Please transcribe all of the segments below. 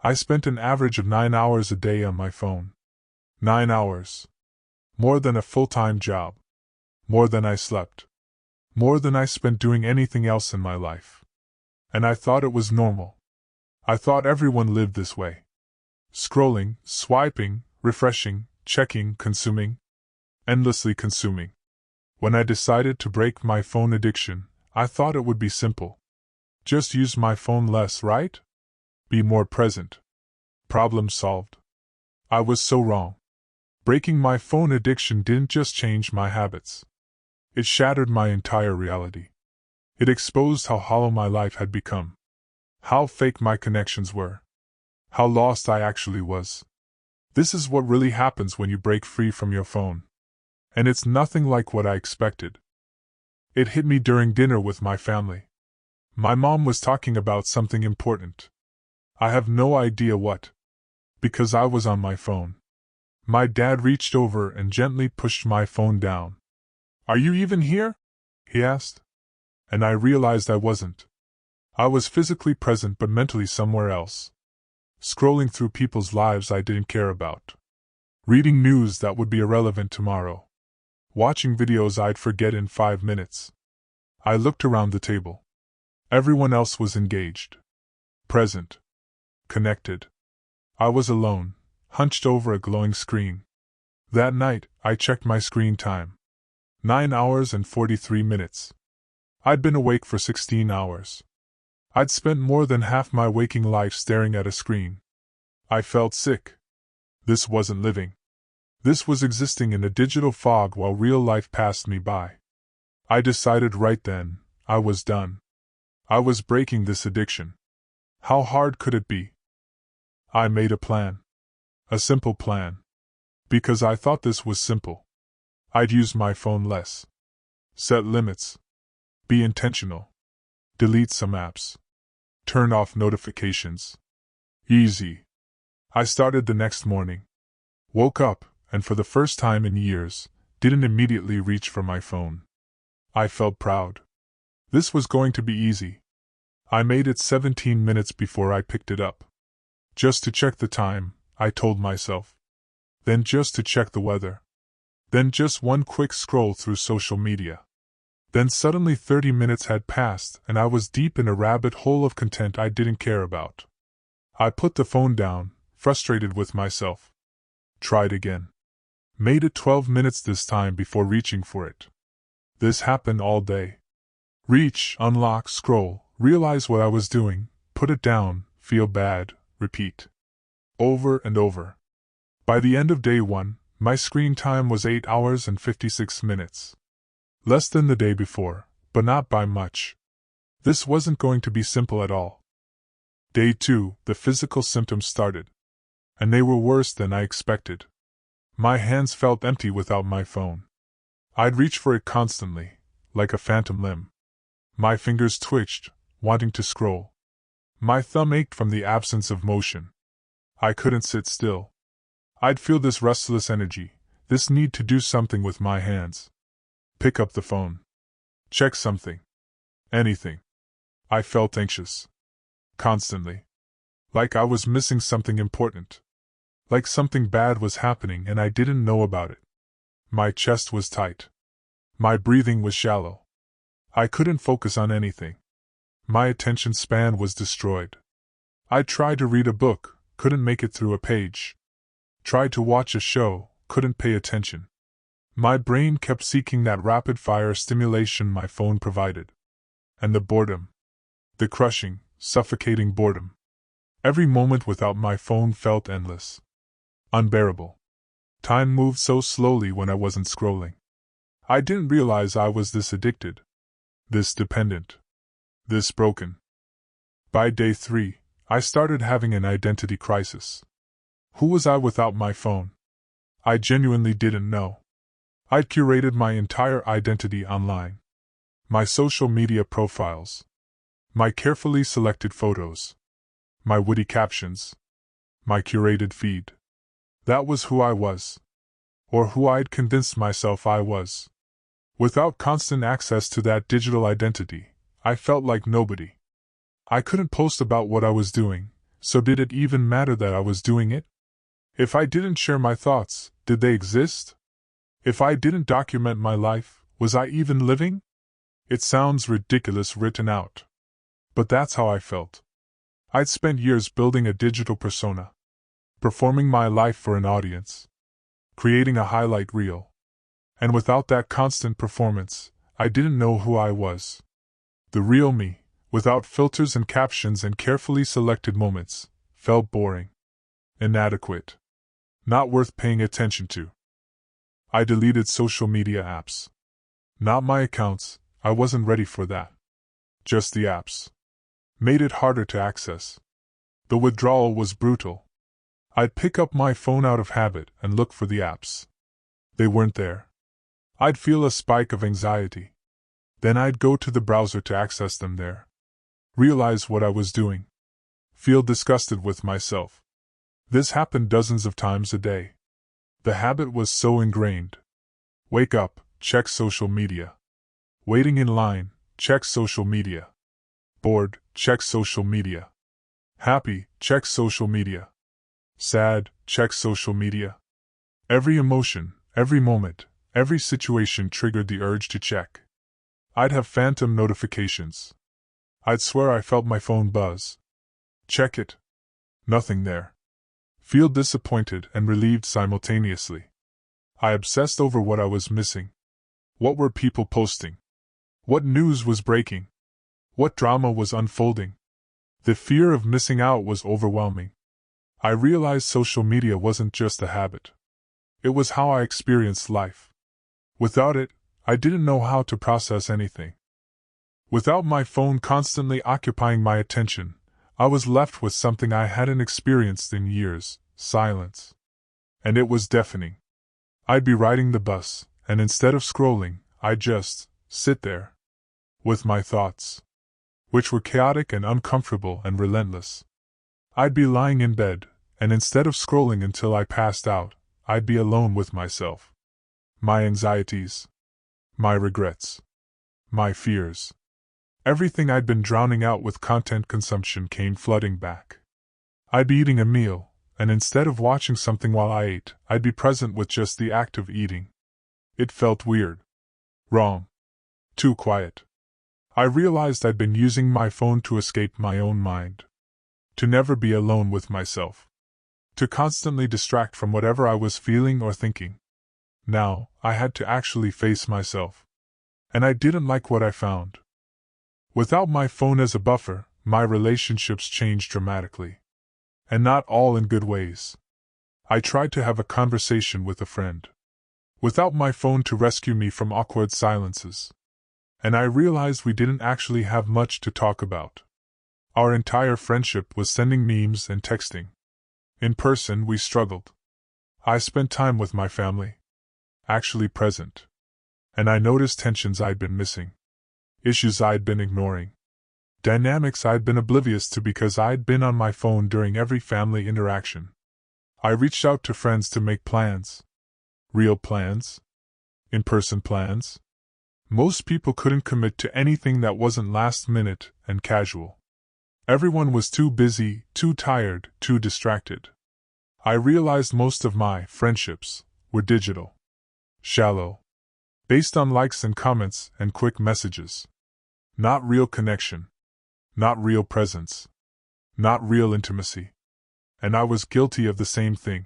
I spent an average of 9 hours a day on my phone. 9 hours. More than a full-time job. More than I slept. More than I spent doing anything else in my life. And I thought it was normal. I thought everyone lived this way. Scrolling, swiping, refreshing, checking, consuming. Endlessly consuming. When I decided to break my phone addiction, I thought it would be simple. Just use my phone less, right? Be more present. Problem solved. I was so wrong. Breaking my phone addiction didn't just change my habits. It shattered my entire reality. It exposed how hollow my life had become. How fake my connections were. How lost I actually was. This is what really happens when you break free from your phone. And it's nothing like what I expected. It hit me during dinner with my family. My mom was talking about something important. I have no idea what. Because I was on my phone. My dad reached over and gently pushed my phone down. "Are you even here?" he asked. And I realized I wasn't. I was physically present but mentally somewhere else. Scrolling through people's lives I didn't care about. Reading news that would be irrelevant tomorrow. Watching videos I'd forget in 5 minutes. I looked around the table. Everyone else was engaged. Present. Connected. I was alone, hunched over a glowing screen. That night, I checked my screen time. 9 hours and 43 minutes. I'd been awake for 16 hours. I'd spent more than half my waking life staring at a screen. I felt sick. This wasn't living. This was existing in a digital fog while real life passed me by. I decided right then, I was done. I was breaking this addiction. How hard could it be? I made a plan. A simple plan. Because I thought this was simple. I'd use my phone less. Set limits. Be intentional. Delete some apps. Turn off notifications. Easy. I started the next morning. Woke up, and for the first time in years, didn't immediately reach for my phone. I felt proud. This was going to be easy. I made it 17 minutes before I picked it up. Just to check the time, I told myself. Then just to check the weather. Then just one quick scroll through social media. Then suddenly 30 minutes had passed and I was deep in a rabbit hole of content I didn't care about. I put the phone down, frustrated with myself. Tried again. Made it 12 minutes this time before reaching for it. This happened all day. Reach, unlock, scroll, realize what I was doing, put it down, feel bad, repeat. Over and over. By the end of day 1, my screen time was 8 hours and 56 minutes. Less than the day before, but not by much. This wasn't going to be simple at all. Day 2, the physical symptoms started. And they were worse than I expected. My hands felt empty without my phone. I'd reach for it constantly, like a phantom limb. My fingers twitched, wanting to scroll. My thumb ached from the absence of motion. I couldn't sit still. I'd feel this restless energy, this need to do something with my hands. Pick up the phone. Check something. Anything. I felt anxious. Constantly. Like I was missing something important. Like something bad was happening and I didn't know about it. My chest was tight. My breathing was shallow. I couldn't focus on anything. My attention span was destroyed. I tried to read a book, couldn't make it through a page. Tried to watch a show, couldn't pay attention. My brain kept seeking that rapid-fire stimulation my phone provided. And the boredom. The crushing, suffocating boredom. Every moment without my phone felt endless. Unbearable. Time moved so slowly when I wasn't scrolling. I didn't realize I was this addicted. This dependent. This broken. By day 3, I started having an identity crisis. Who was I without my phone? I genuinely didn't know. I'd curated my entire identity online. My social media profiles. My carefully selected photos. My witty captions. My curated feed. That was who I was. Or who I'd convinced myself I was. Without constant access to that digital identity, I felt like nobody. I couldn't post about what I was doing, So did it even matter that I was doing it? If I didn't share my thoughts, did they exist? If I didn't document my life, was I even living? It sounds ridiculous written out. But that's how I felt. I'd spent years building a digital persona, performing my life for an audience, creating a highlight reel. And without that constant performance, I didn't know who I was. The real me, without filters and captions and carefully selected moments, felt boring, inadequate, not worth paying attention to. I deleted social media apps. Not my accounts, I wasn't ready for that. Just the apps. Made it harder to access. The withdrawal was brutal. I'd pick up my phone out of habit and look for the apps. They weren't there. I'd feel a spike of anxiety. Then I'd go to the browser to access them there. Realize what I was doing. Feel disgusted with myself. This happened dozens of times a day. The habit was so ingrained. Wake up, check social media. Waiting in line, check social media. Bored, check social media. Happy, check social media. Sad, check social media. Every emotion, every moment, every situation triggered the urge to check. I'd have phantom notifications. I'd swear I felt my phone buzz. Check it. Nothing there. Feel disappointed and relieved simultaneously. I obsessed over what I was missing. What were people posting? What news was breaking? What drama was unfolding? The fear of missing out was overwhelming. I realized social media wasn't just a habit. It was how I experienced life. Without it, I didn't know how to process anything. Without my phone constantly occupying my attention, I was left with something I hadn't experienced in years: silence. And it was deafening. I'd be riding the bus, and instead of scrolling, I'd just sit there. With my thoughts, which were chaotic and uncomfortable and relentless. I'd be lying in bed, and instead of scrolling until I passed out, I'd be alone with myself. My anxieties. My regrets. My fears. Everything I'd been drowning out with content consumption came flooding back. I'd be eating a meal, and instead of watching something while I ate, I'd be present with just the act of eating. It felt weird. Wrong. Too quiet. I realized I'd been using my phone to escape my own mind. To never be alone with myself. To constantly distract from whatever I was feeling or thinking. Now, I had to actually face myself. And I didn't like what I found. Without my phone as a buffer, my relationships changed dramatically. And not all in good ways. I tried to have a conversation with a friend. Without my phone to rescue me from awkward silences. And I realized we didn't actually have much to talk about. Our entire friendship was sending memes and texting. In person, we struggled. I spent time with my family. Actually present. And I noticed tensions I'd been missing. Issues I'd been ignoring. Dynamics I'd been oblivious to because I'd been on my phone during every family interaction. I reached out to friends to make plans. Real plans? In-person plans? Most people couldn't commit to anything that wasn't last minute and casual. Everyone was too busy, too tired, too distracted. I realized most of my friendships were digital. Shallow. Based on likes and comments and quick messages. Not real connection. Not real presence. Not real intimacy. And I was guilty of the same thing.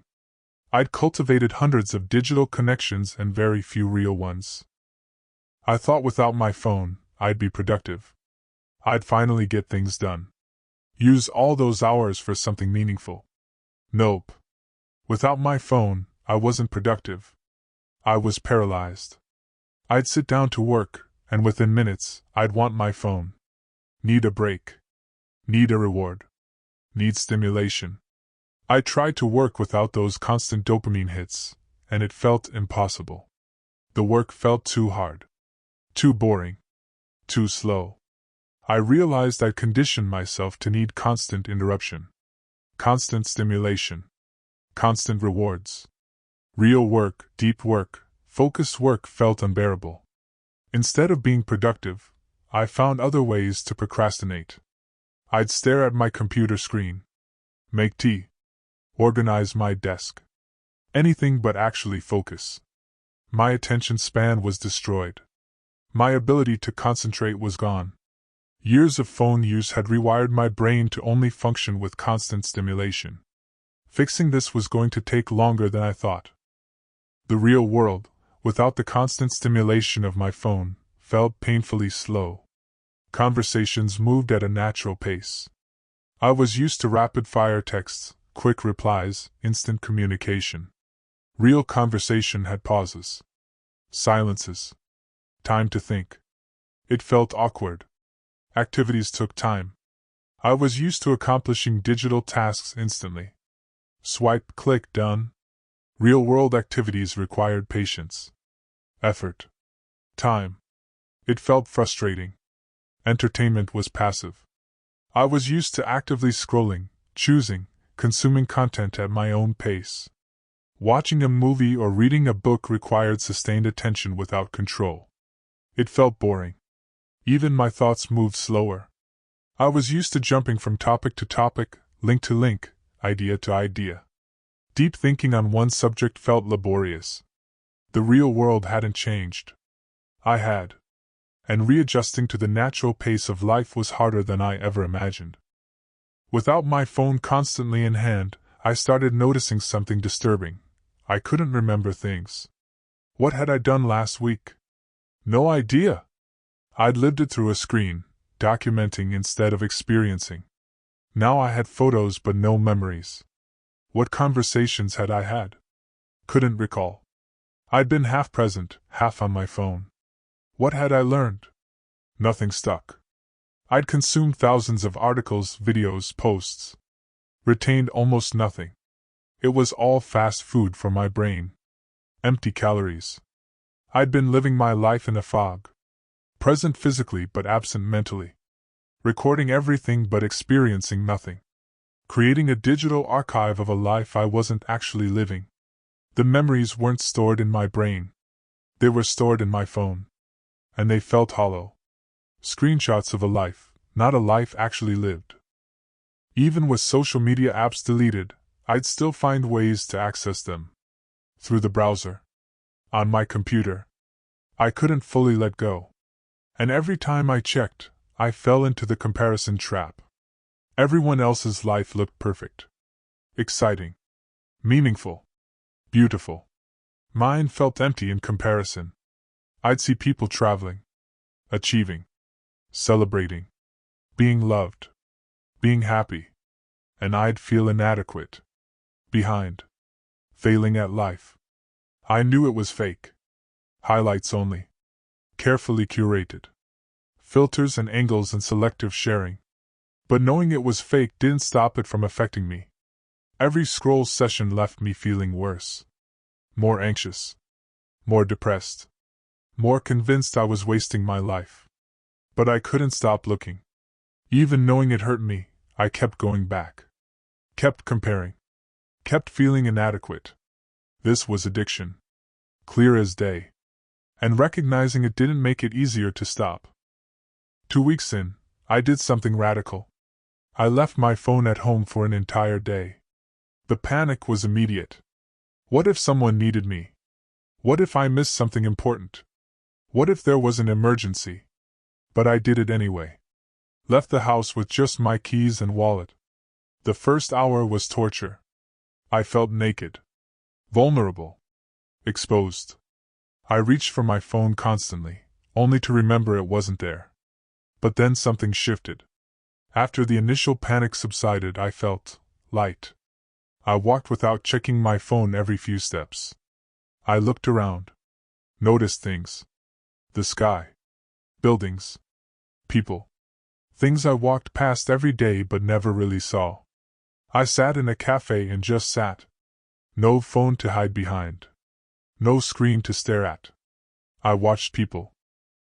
I'd cultivated hundreds of digital connections and very few real ones. I thought without my phone, I'd be productive. I'd finally get things done. Use all those hours for something meaningful. Nope. Without my phone, I wasn't productive. I was paralyzed. I'd sit down to work, and within minutes, I'd want my phone. Need a break. Need a reward. Need stimulation. I tried to work without those constant dopamine hits, and it felt impossible. The work felt too hard. Too boring. Too slow. I realized I'd conditioned myself to need constant interruption. Constant stimulation. Constant rewards. Real work, deep work, focused work felt unbearable. Instead of being productive, I found other ways to procrastinate. I'd stare at my computer screen. Make tea. Organize my desk. Anything but actually focus. My attention span was destroyed. My ability to concentrate was gone. Years of phone use had rewired my brain to only function with constant stimulation. Fixing this was going to take longer than I thought. The real world, without the constant stimulation of my phone, felt painfully slow. Conversations moved at a natural pace. I was used to rapid-fire texts, quick replies, instant communication. Real conversation had pauses. Silences. Time to think. It felt awkward. Activities took time. I was used to accomplishing digital tasks instantly. Swipe, click, done. Real-world activities required patience. Effort. Time. It felt frustrating. Entertainment was passive. I was used to actively scrolling, choosing, consuming content at my own pace. Watching a movie or reading a book required sustained attention without control. It felt boring. Even my thoughts moved slower. I was used to jumping from topic to topic, link to link, idea to idea. Deep thinking on one subject felt laborious. The real world hadn't changed. I had. And readjusting to the natural pace of life was harder than I ever imagined. Without my phone constantly in hand, I started noticing something disturbing. I couldn't remember things. What had I done last week? No idea. I'd lived it through a screen, documenting instead of experiencing. Now I had photos but no memories. What conversations had I had? Couldn't recall. I'd been half present, half on my phone. What had I learned? Nothing stuck. I'd consumed thousands of articles, videos, posts. Retained almost nothing. It was all fast food for my brain. Empty calories. I'd been living my life in a fog. Present physically but absent mentally. Recording everything but experiencing nothing. Creating a digital archive of a life I wasn't actually living. The memories weren't stored in my brain. They were stored in my phone. And they felt hollow. Screenshots of a life, not a life actually lived. Even with social media apps deleted, I'd still find ways to access them. Through the browser. On my computer. I couldn't fully let go. And every time I checked, I fell into the comparison trap. Everyone else's life looked perfect. Exciting. Meaningful. Beautiful. Mine felt empty in comparison. I'd see people traveling. Achieving. Celebrating. Being loved. Being happy. And I'd feel inadequate. Behind. Failing at life. I knew it was fake. Highlights only. Carefully curated. Filters and angles and selective sharing. But knowing it was fake didn't stop it from affecting me. Every scroll session left me feeling worse. More anxious. More depressed. More convinced I was wasting my life. But I couldn't stop looking. Even knowing it hurt me, I kept going back. Kept comparing. Kept feeling inadequate. This was addiction. Clear as day. And recognizing it didn't make it easier to stop. 2 weeks in, I did something radical. I left my phone at home for an entire day. The panic was immediate. What if someone needed me? What if I missed something important? What if there was an emergency? But I did it anyway. Left the house with just my keys and wallet. The first hour was torture. I felt naked. Vulnerable. Exposed. I reached for my phone constantly, only to remember it wasn't there. But then something shifted. After the initial panic subsided, I felt light. I walked without checking my phone every few steps. I looked around. Noticed things. The sky. Buildings. People. Things I walked past every day but never really saw. I sat in a cafe and just sat. No phone to hide behind. No screen to stare at. I watched people.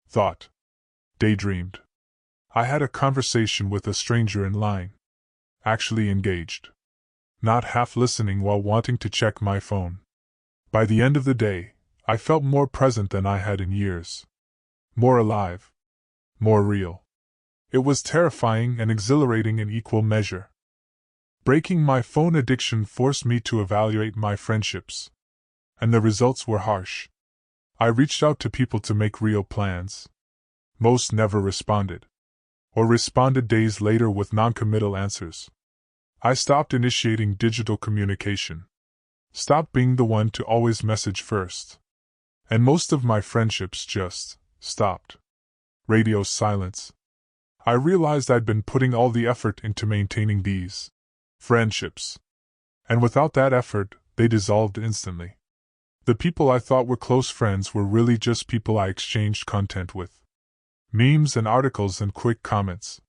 Thought. Daydreamed. I had a conversation with a stranger in line. Actually engaged. Not half listening while wanting to check my phone. By the end of the day, I felt more present than I had in years. More alive. More real. It was terrifying and exhilarating in equal measure. Breaking my phone addiction forced me to evaluate my friendships. And the results were harsh. I reached out to people to make real plans. Most never responded. Or responded days later with non-committal answers. I stopped initiating digital communication. Stopped being the one to always message first. And most of my friendships just stopped. Radio silence. I realized I'd been putting all the effort into maintaining these friendships. And without that effort, they dissolved instantly. The people I thought were close friends were really just people I exchanged content with. Memes and articles and quick comments.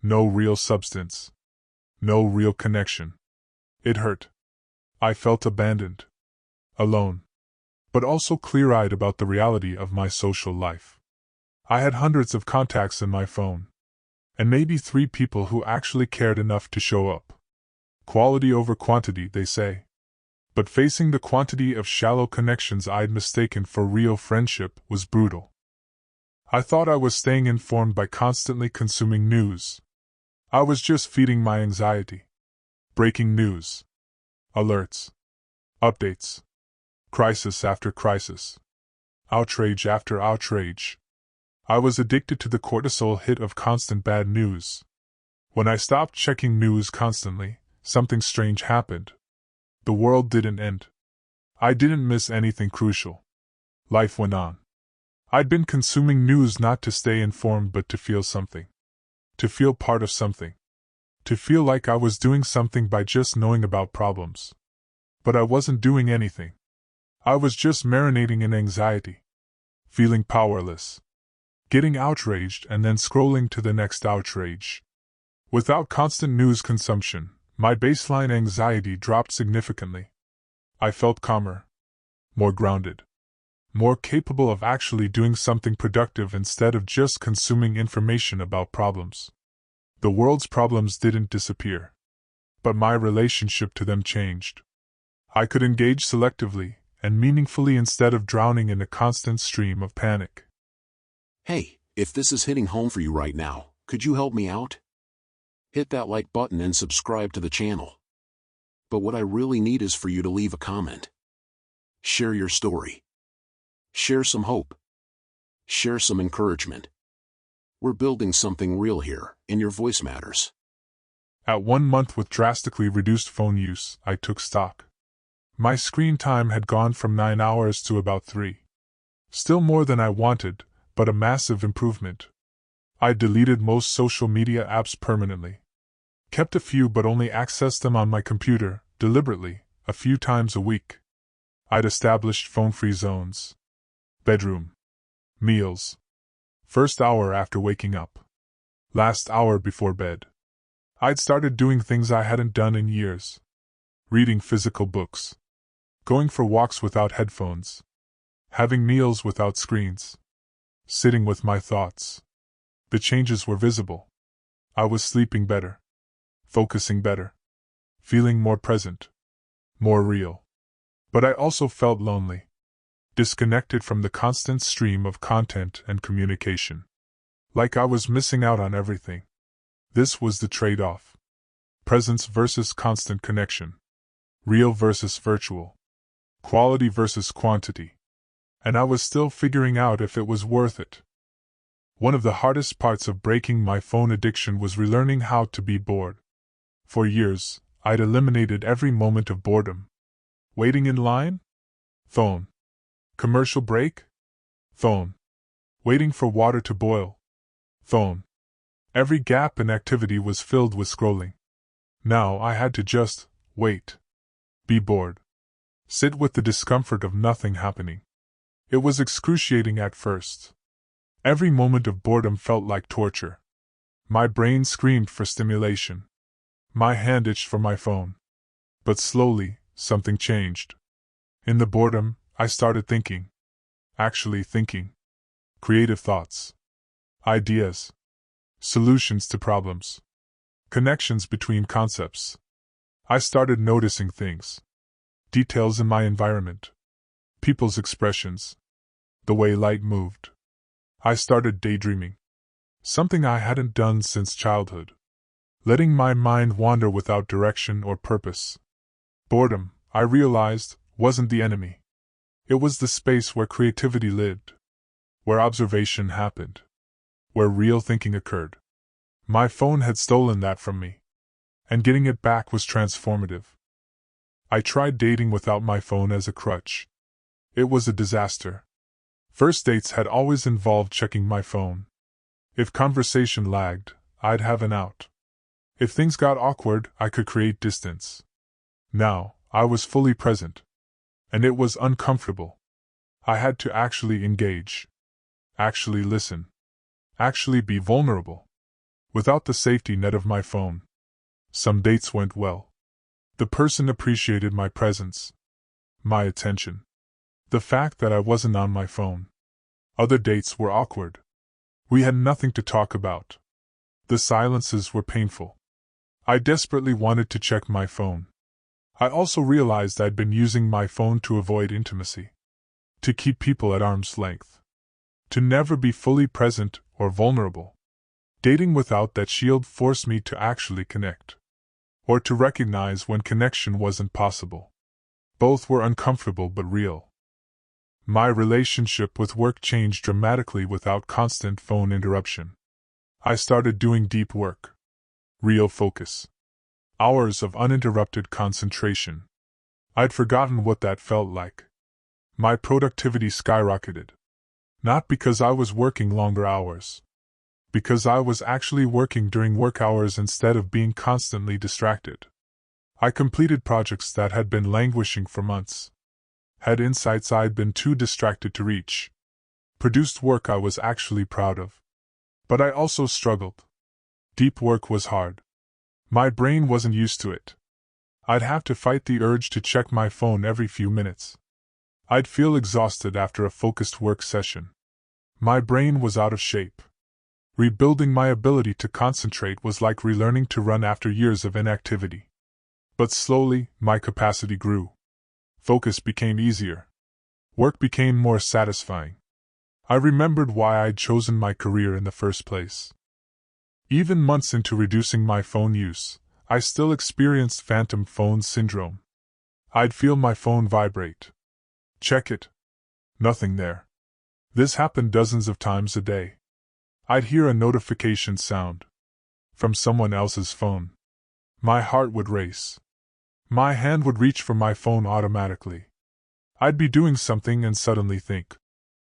No real substance. No real connection. It hurt. I felt abandoned. Alone. But also clear-eyed about the reality of my social life. I had hundreds of contacts in my phone. And maybe 3 people who actually cared enough to show up. Quality over quantity, they say. But facing the quantity of shallow connections I'd mistaken for real friendship was brutal. I thought I was staying informed by constantly consuming news. I was just feeding my anxiety. Breaking news. Alerts. Updates. Crisis after crisis. Outrage after outrage. I was addicted to the cortisol hit of constant bad news. When I stopped checking news constantly, something strange happened. The world didn't end. I didn't miss anything crucial. Life went on. I'd been consuming news not to stay informed but to feel something. To feel part of something. To feel like I was doing something by just knowing about problems. But I wasn't doing anything. I was just marinating in anxiety. Feeling powerless. Getting outraged and then scrolling to the next outrage. Without constant news consumption, my baseline anxiety dropped significantly. I felt calmer. More grounded. More capable of actually doing something productive instead of just consuming information about problems. The world's problems didn't disappear. But my relationship to them changed. I could engage selectively and meaningfully instead of drowning in a constant stream of panic. Hey, if this is hitting home for you right now, could you help me out? Hit that like button and subscribe to the channel. But what I really need is for you to leave a comment. Share your story. Share some hope. Share some encouragement. We're building something real here, and your voice matters. At 1 month with drastically reduced phone use, I took stock. My screen time had gone from 9 hours to about 3. Still more than I wanted, but a massive improvement. I deleted most social media apps permanently. Kept a few but only accessed them on my computer, deliberately, a few times a week. I'd established phone-free zones. Bedroom. Meals. First hour after waking up. Last hour before bed. I'd started doing things I hadn't done in years. Reading physical books. Going for walks without headphones. Having meals without screens. Sitting with my thoughts. The changes were visible. I was sleeping better. Focusing better. Feeling more present. More real. But I also felt lonely. Disconnected from the constant stream of content and communication. Like I was missing out on everything. This was the trade-off. Presence versus constant connection. Real versus virtual. Quality versus quantity. And I was still figuring out if it was worth it. One of the hardest parts of breaking my phone addiction was relearning how to be bored. For years, I'd eliminated every moment of boredom. Waiting in line? Phone. Commercial break? Phone. Waiting for water to boil? Phone. Every gap in activity was filled with scrolling. Now I had to just wait. Be bored. Sit with the discomfort of nothing happening. It was excruciating at first. Every moment of boredom felt like torture. My brain screamed for stimulation. My hand itched for my phone. But slowly, something changed. In the boredom, I started thinking. Actually thinking. Creative thoughts. Ideas. Solutions to problems. Connections between concepts. I started noticing things. Details in my environment. People's expressions. The way light moved. I started daydreaming. Something I hadn't done since childhood. letting my mind wander without direction or purpose. Boredom, I realized, wasn't the enemy. It was the space where creativity lived, where observation happened, where real thinking occurred. My phone had stolen that from me, and getting it back was transformative. I tried dating without my phone as a crutch. It was a disaster. First dates had always involved checking my phone. If conversation lagged, I'd have an out. If things got awkward, I could create distance. Now, I was fully present. And it was uncomfortable. I had to actually engage. Actually listen. Actually be vulnerable. Without the safety net of my phone. Some dates went well. The person appreciated my presence. My attention. The fact that I wasn't on my phone. Other dates were awkward. We had nothing to talk about. The silences were painful. I desperately wanted to check my phone. I also realized I'd been using my phone to avoid intimacy. To keep people at arm's length. To never be fully present or vulnerable. Dating without that shield forced me to actually connect. Or to recognize when connection wasn't possible. Both were uncomfortable but real. My relationship with work changed dramatically without constant phone interruption. I started doing deep work. Real focus. Hours of uninterrupted concentration. I'd forgotten what that felt like. My productivity skyrocketed. Not because I was working longer hours. Because I was actually working during work hours instead of being constantly distracted. I completed projects that had been languishing for months. Had insights I'd been too distracted to reach. Produced work I was actually proud of. But I also struggled. Deep work was hard. My brain wasn't used to it. I'd have to fight the urge to check my phone every few minutes. I'd feel exhausted after a focused work session. My brain was out of shape. Rebuilding my ability to concentrate was like relearning to run after years of inactivity. But slowly, my capacity grew. Focus became easier. Work became more satisfying. I remembered why I'd chosen my career in the first place. Even months into reducing my phone use, I still experienced phantom phone syndrome. I'd feel my phone vibrate. Check it. Nothing there. This happened dozens of times a day. I'd hear a notification sound. From someone else's phone. My heart would race. My hand would reach for my phone automatically. I'd be doing something and suddenly think,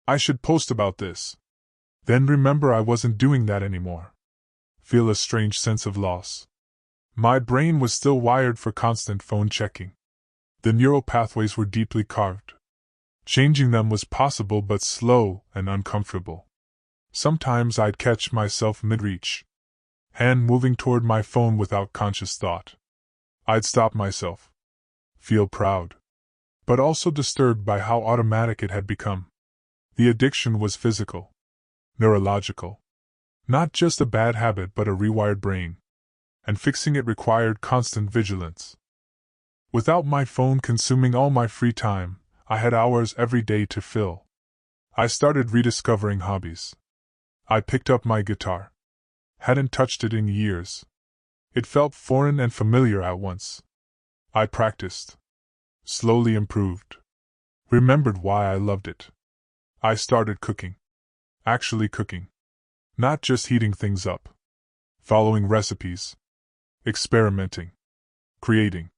I should post about this. Then remember I wasn't doing that anymore. Feel a strange sense of loss. My brain was still wired for constant phone checking. The neural pathways were deeply carved. Changing them was possible but slow and uncomfortable. Sometimes I'd catch myself mid-reach. Hand moving toward my phone without conscious thought. I'd stop myself. Feel proud. But also disturbed by how automatic it had become. The addiction was physical. Neurological. Not just a bad habit but a rewired brain. And fixing it required constant vigilance. Without my phone consuming all my free time, I had hours every day to fill. I started rediscovering hobbies. I picked up my guitar. Hadn't touched it in years. It felt foreign and familiar at once. I practiced. Slowly improved. Remembered why I loved it. I started cooking. Actually cooking. Not just heating things up. Following recipes. Experimenting. Creating.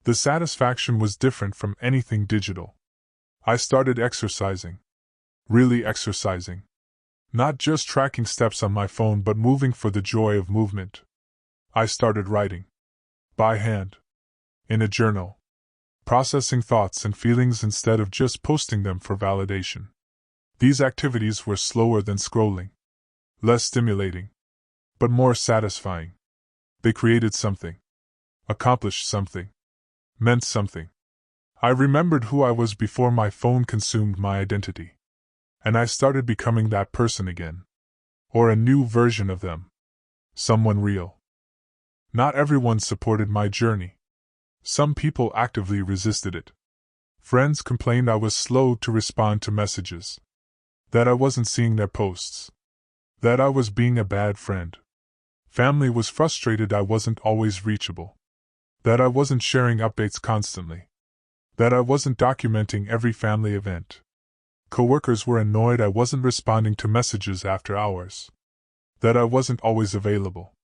The satisfaction was different from anything digital. I started exercising. Really exercising. Not just tracking steps on my phone but moving for the joy of movement. I started writing. By hand. In a journal. Processing thoughts and feelings instead of just posting them for validation. These activities were slower than scrolling. Less stimulating. But more satisfying. They created something. Accomplished something. Meant something. I remembered who I was before my phone consumed my identity. And I started becoming that person again. Or a new version of them. Someone real. Not everyone supported my journey. Some people actively resisted it. Friends complained I was slow to respond to messages. That I wasn't seeing their posts. That I was being a bad friend. Family was frustrated I wasn't always reachable. That I wasn't sharing updates constantly. That I wasn't documenting every family event. Coworkers were annoyed I wasn't responding to messages after hours. That I wasn't always available.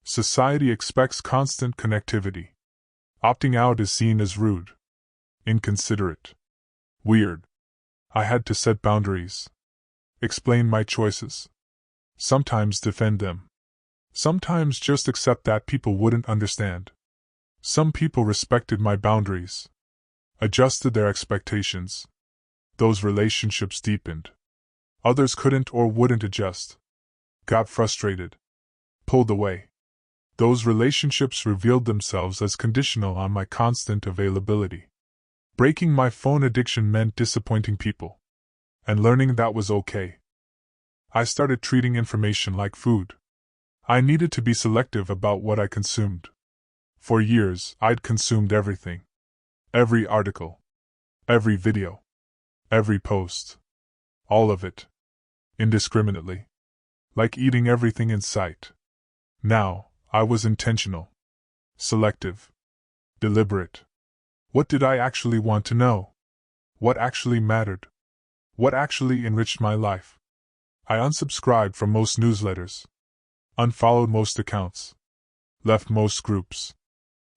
Society expects constant connectivity. Opting out is seen as rude, inconsiderate, weird. I had to set boundaries. Explain my choices. Sometimes defend them. Sometimes just accept that people wouldn't understand. Some people respected my boundaries. Adjusted their expectations. Those relationships deepened. Others couldn't or wouldn't adjust. Got frustrated. Pulled away. Those relationships revealed themselves as conditional on my constant availability. Breaking my phone addiction meant disappointing people. And learning that was okay. I started treating information like food. I needed to be selective about what I consumed. For years, I'd consumed everything. Every article. Every video. Every post. All of it. Indiscriminately. Like eating everything in sight. Now, I was intentional. Selective. Deliberate. What did I actually want to know? What actually mattered? What actually enriched my life? I unsubscribed from most newsletters. Unfollowed most accounts. Left most groups.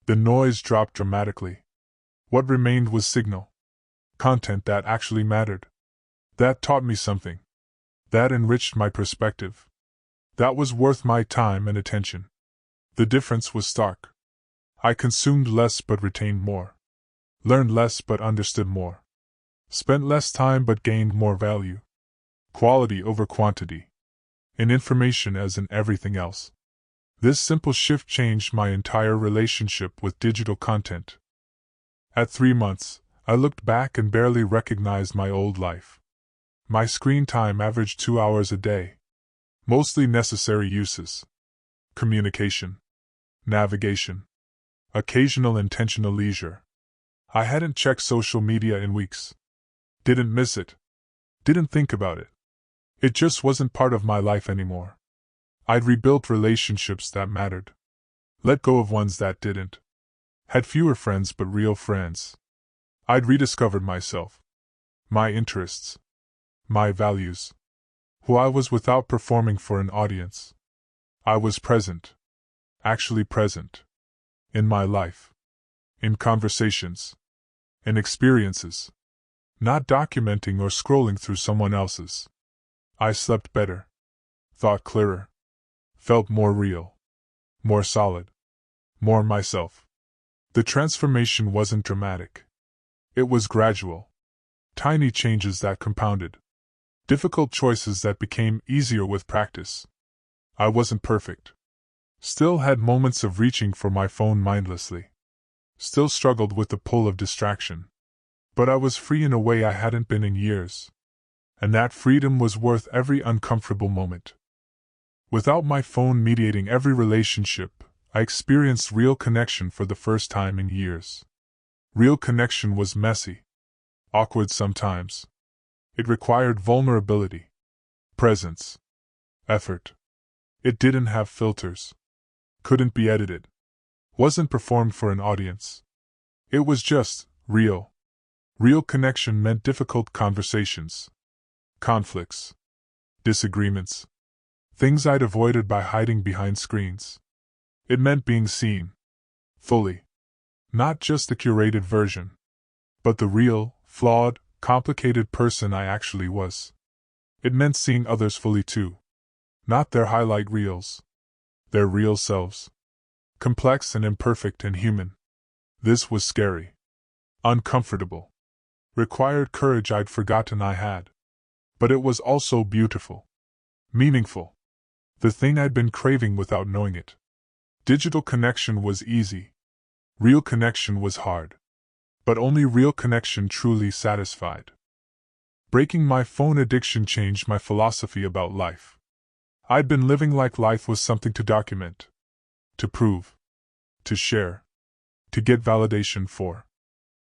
The noise dropped dramatically. What remained was signal. Content that actually mattered. That taught me something. That enriched my perspective. That was worth my time and attention. The difference was stark. I consumed less but retained more. Learned less but understood more. Spent less time but gained more value. Quality over quantity. In information as in everything else. This simple shift changed my entire relationship with digital content. At 3 months, I looked back and barely recognized my old life. My screen time averaged 2 hours a day. Mostly necessary uses. Communication. Navigation. Occasional intentional leisure. I hadn't checked social media in weeks. Didn't miss it. Didn't think about it. It just wasn't part of my life anymore. I'd rebuilt relationships that mattered. Let go of ones that didn't. Had fewer friends but real friends. I'd rediscovered myself. My interests. My values. Who I was without performing for an audience. I was present. Actually present. In my life. In conversations. In experiences. Not documenting or scrolling through someone else's. I slept better. Thought clearer. Felt more real. More solid. More myself. The transformation wasn't dramatic. It was gradual. Tiny changes that compounded. Difficult choices that became easier with practice. I wasn't perfect. Still had moments of reaching for my phone mindlessly. Still struggled with the pull of distraction. But I was free in a way I hadn't been in years. And that freedom was worth every uncomfortable moment. Without my phone mediating every relationship, I experienced real connection for the first time in years. Real connection was messy. Awkward sometimes. It required vulnerability. Presence. Effort. It didn't have filters. Couldn't be edited. Wasn't performed for an audience. It was just real. Real connection meant difficult conversations. Conflicts. Disagreements. Things I'd avoided by hiding behind screens. It meant being seen. Fully. Not just the curated version. But the real, flawed, complicated person I actually was. It meant seeing others fully too. Not their highlight reels. Their real selves. Complex and imperfect and human. This was scary. Uncomfortable. Required courage I'd forgotten I had. But it was also beautiful. Meaningful. The thing I'd been craving without knowing it. Digital connection was easy. Real connection was hard. But only real connection truly satisfied. Breaking my phone addiction changed my philosophy about life. I'd been living like life was something to document. To prove. To share. To get validation for.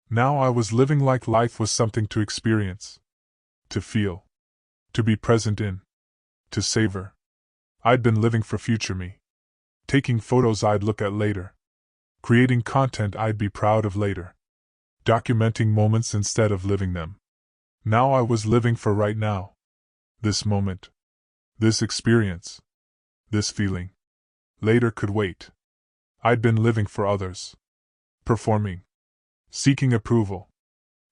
Now I was living like life was something to experience. To feel. To be present in. To savor. I'd been living for future me. Taking photos I'd look at later. Creating content I'd be proud of later. Documenting moments instead of living them. Now I was living for right now. This moment. This experience. This feeling. Later could wait. I'd been living for others. Performing. Seeking approval.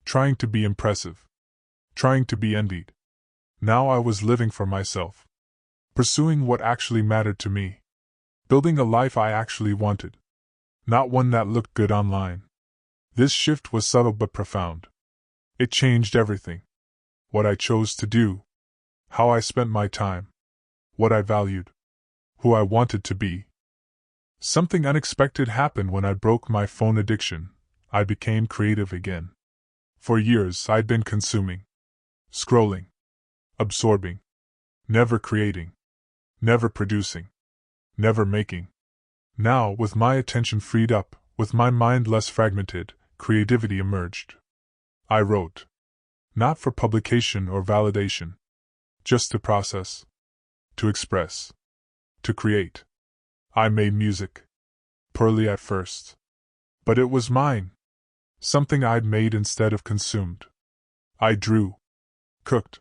Trying to be impressive. Trying to be envied. Now I was living for myself. Pursuing what actually mattered to me. Building a life I actually wanted. Not one that looked good online. This shift was subtle but profound. It changed everything. What I chose to do. How I spent my time. What I valued. Who I wanted to be. Something unexpected happened when I broke my phone addiction. I became creative again. For years I'd been consuming. Scrolling. Absorbing. Never creating. Never producing. Never making. Now, with my attention freed up, with my mind less fragmented, creativity emerged. I wrote. Not for publication or validation. Just to process. To express. To create. I made music. Poorly at first. But it was mine. Something I'd made instead of consumed. I drew. Cooked.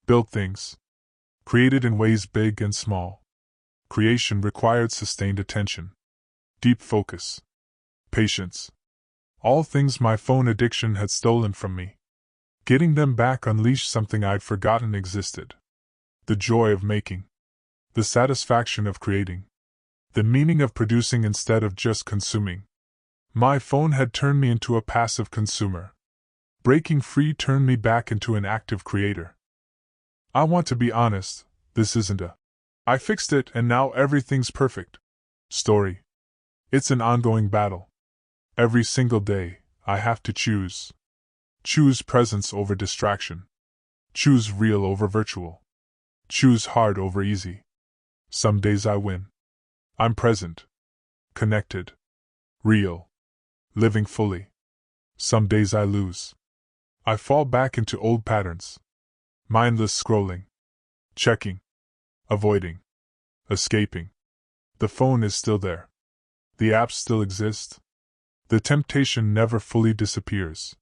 Built things. Created in ways big and small. Creation required sustained attention. Deep focus. Patience. All things my phone addiction had stolen from me. Getting them back unleashed something I'd forgotten existed. The joy of making. The satisfaction of creating. The meaning of producing instead of just consuming. My phone had turned me into a passive consumer. Breaking free turned me back into an active creator. I want to be honest, this isn't a "I fixed it and now everything's perfect" story. It's an ongoing battle. Every single day, I have to choose. Choose presence over distraction. Choose real over virtual. Choose hard over easy. Some days I win. I'm present. Connected. Real. Living fully. Some days I lose. I fall back into old patterns. Mindless scrolling. Checking. Avoiding. Escaping. The phone is still there. The apps still exist. The temptation never fully disappears.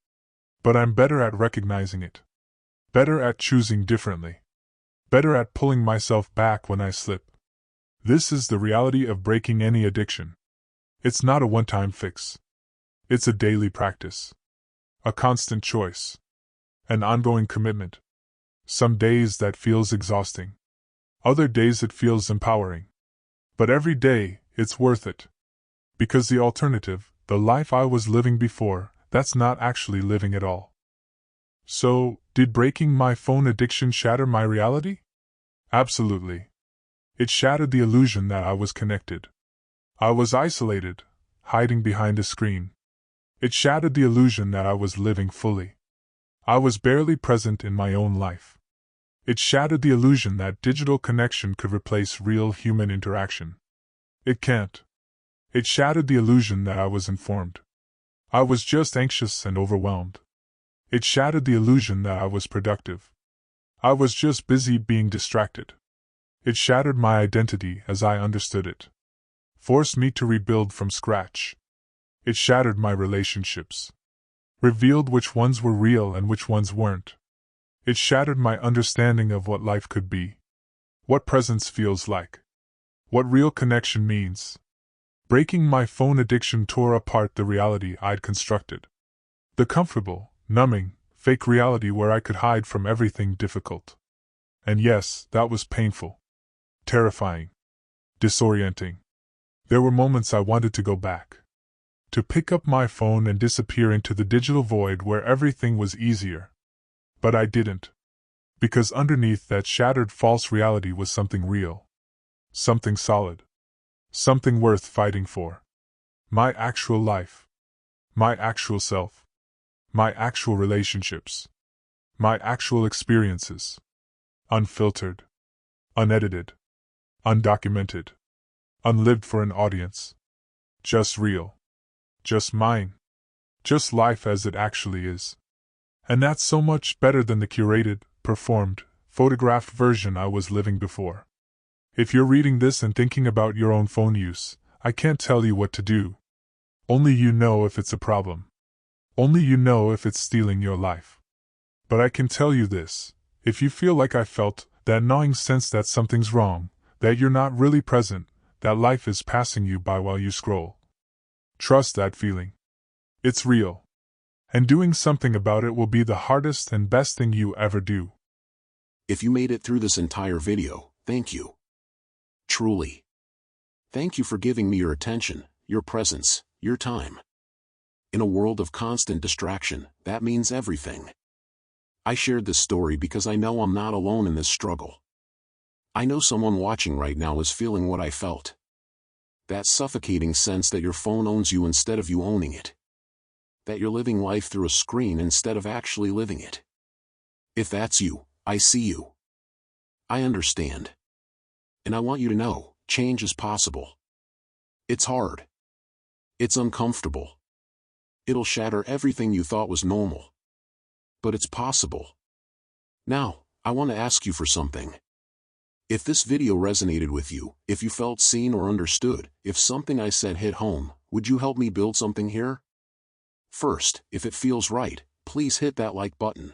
But I'm better at recognizing it. Better at choosing differently. Better at pulling myself back when I slip. This is the reality of breaking any addiction. It's not a one-time fix. It's a daily practice. A constant choice. An ongoing commitment. Some days that feels exhausting. Other days it feels empowering. But every day, it's worth it. Because the alternative, the life I was living before, that's not actually living at all. So, did breaking my phone addiction shatter my reality? Absolutely. It shattered the illusion that I was connected. I was isolated, hiding behind a screen. It shattered the illusion that I was living fully. I was barely present in my own life. It shattered the illusion that digital connection could replace real human interaction. It can't. It shattered the illusion that I was informed. I was just anxious and overwhelmed. It shattered the illusion that I was productive. I was just busy being distracted. It shattered my identity as I understood it. Forced me to rebuild from scratch. It shattered my relationships. Revealed which ones were real and which ones weren't. It shattered my understanding of what life could be. What presence feels like. What real connection means. Breaking my phone addiction tore apart the reality I'd constructed. The comfortable, numbing, fake reality where I could hide from everything difficult. And yes, that was painful. Terrifying. Disorienting. There were moments I wanted to go back. To pick up my phone and disappear into the digital void where everything was easier. But I didn't. Because underneath that shattered false reality was something real. Something solid. Something worth fighting for. My actual life. My actual self. My actual relationships. My actual experiences. Unfiltered. Unedited. Undocumented. Unlived for an audience. Just real. Just mine. Just life as it actually is. And that's so much better than the curated, performed, photographed version I was living before. If you're reading this and thinking about your own phone use, I can't tell you what to do. Only you know if it's a problem. Only you know if it's stealing your life. But I can tell you this: if you feel like I felt, that gnawing sense that something's wrong, that you're not really present, that life is passing you by while you scroll, trust that feeling. It's real. And doing something about it will be the hardest and best thing you ever do. If you made it through this entire video, thank you. Truly. Thank you for giving me your attention, your presence, your time. In a world of constant distraction, that means everything. I shared this story because I know I'm not alone in this struggle. I know someone watching right now is feeling what I felt. That suffocating sense that your phone owns you instead of you owning it. That you're living life through a screen instead of actually living it. If that's you, I see you. I understand. And I want you to know, change is possible. It's hard. It's uncomfortable. It'll shatter everything you thought was normal. But it's possible. Now, I want to ask you for something. If this video resonated with you, if you felt seen or understood, if something I said hit home, would you help me build something here? First, if it feels right, please hit that like button.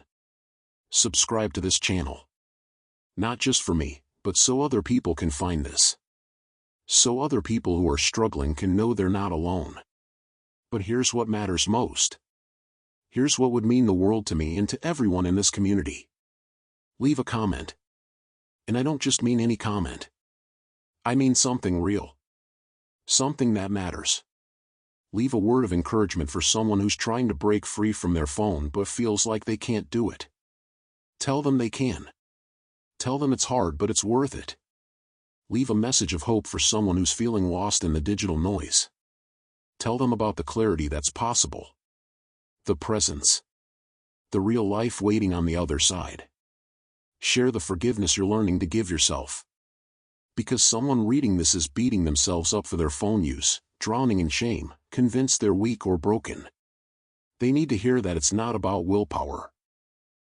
Subscribe to this channel. Not just for me, but so other people can find this. So other people who are struggling can know they're not alone. But here's what matters most. Here's what would mean the world to me and to everyone in this community. Leave a comment. And I don't just mean any comment. I mean something real. Something that matters. Leave a word of encouragement for someone who's trying to break free from their phone but feels like they can't do it. Tell them they can. Tell them it's hard but it's worth it. Leave a message of hope for someone who's feeling lost in the digital noise. Tell them about the clarity that's possible. The presence. The real life waiting on the other side. Share the forgiveness you're learning to give yourself. Because someone reading this is beating themselves up for their phone use, drowning in shame, convinced they're weak or broken. They need to hear that it's not about willpower.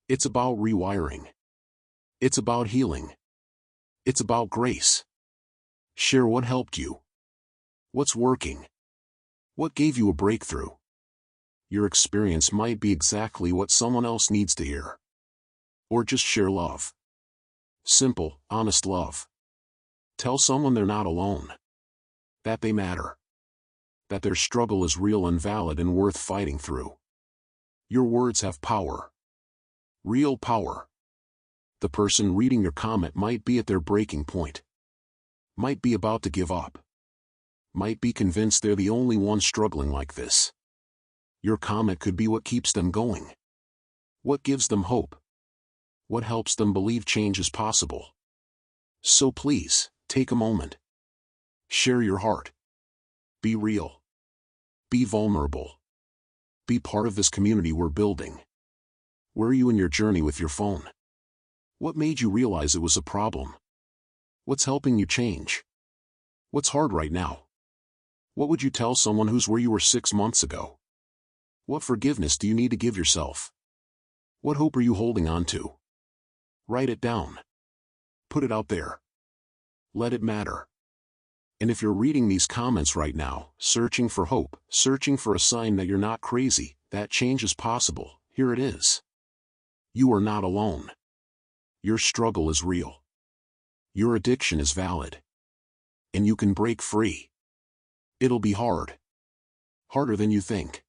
It's about rewiring. It's about healing. It's about grace. Share what helped you. What's working. What gave you a breakthrough. Your experience might be exactly what someone else needs to hear. Or just share love. Simple, honest love. Tell someone they're not alone. That they matter. That their struggle is real and valid and worth fighting through. Your words have power. Real power. The person reading your comment might be at their breaking point. Might be about to give up. Might be convinced they're the only one struggling like this. Your comment could be what keeps them going. What gives them hope. What helps them believe change is possible. So please, take a moment. Share your heart. Be real. Be vulnerable. Be part of this community we're building. Where are you in your journey with your phone? What made you realize it was a problem? What's helping you change? What's hard right now? What would you tell someone who's where you were 6 months ago? What forgiveness do you need to give yourself? What hope are you holding on to? Write it down. Put it out there. Let it matter. And if you're reading these comments right now, searching for hope, searching for a sign that you're not crazy, that change is possible, here it is. You are not alone. Your struggle is real. Your addiction is valid. And you can break free. It'll be hard. Harder than you think.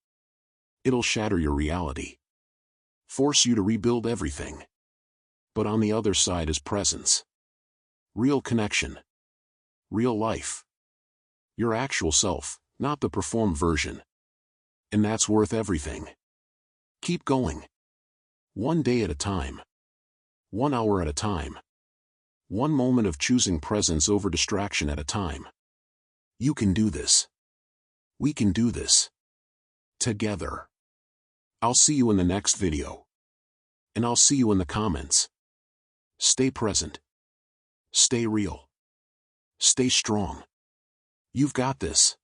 It'll shatter your reality. Force you to rebuild everything. But on the other side is presence. Real connection. Real life. Your actual self, not the performed version. And that's worth everything. Keep going. One day at a time. 1 hour at a time. One moment of choosing presence over distraction at a time. You can do this. We can do this. Together. I'll see you in the next video. And I'll see you in the comments. Stay present. Stay real. Stay strong. You've got this.